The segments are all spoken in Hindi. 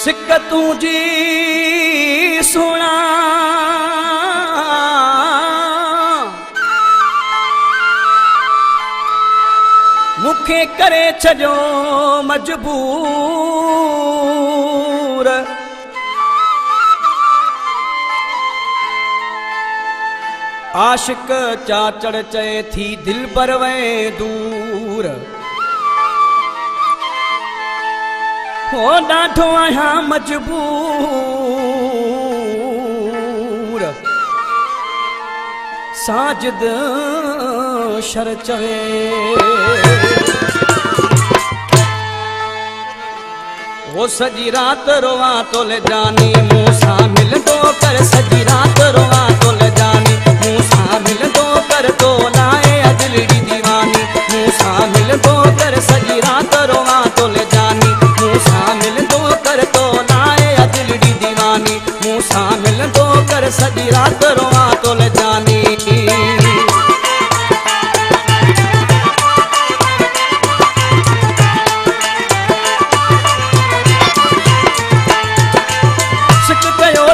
सिक तुझी सुना मुखे करे छजो मजबूर आशिक चाचड़ चए थी दिल पर वे दूर हो ॾाढो आहियां मजबूर साजिद शर चवे वो सजी रात रोवा तो ले जानी मूसा मिल दो कर सजी रात रोवा तो ले जानी मूसा मिल दो कर तो लाए अजलड़ी दीवानी मूसा मिल दो कर सजी रात रोवा तो ले जानी मूसा मिल दो कर तो लाए अजलड़ी दीवानी मूसा मिल दो कर सजी रात रोवा तो ले जानी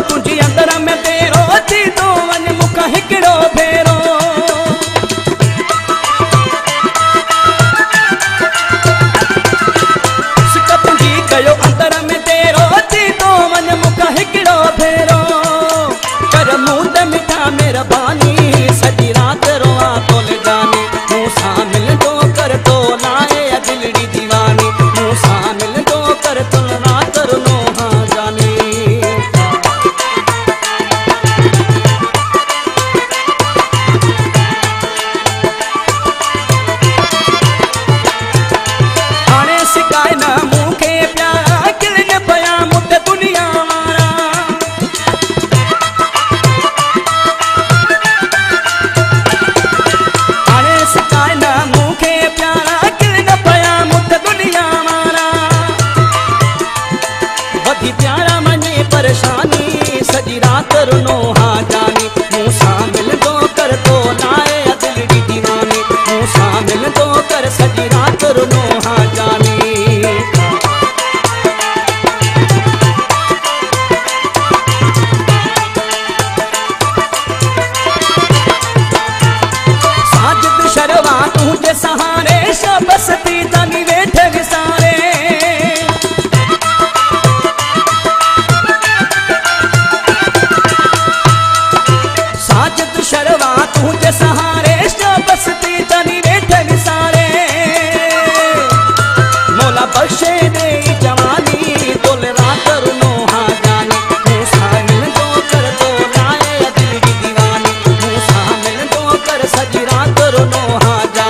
तुझी अंदर में तेरो थी तो वन मुख हिकड़ो फेरो सिक तुझी कयो अंदर में तेरो थी तो वन मुख हिकड़ो फेरो कर मूंद मिठा मेहरबानी सजी रात रोआ तो ले जानी मूसा मिल दो कर तो लाए दिलड़ी दीवानी मूसा मिल दो कर तो रात रो हाँ जानी परेशानी सजी रात रुनो हाँ जानी मूसा मिल दो कर तो लाए दिलड़ी दीवानी मूसा मिल दो कर सजी रात रुनो हाँ जानी साजिद शर्वा तुझे सहारे शबसती तनी वेठ विसारे शर्वा तुझे सहारे बसती तनी वेठ विसारे मौला बख्शे दे जवानी तोल रात रुनो हाँ जानी मूसा मिल दो कर तो लाए दिलड़ी दीवानी मूसा मिल दो कर सजी रात रुनो हाँ जानी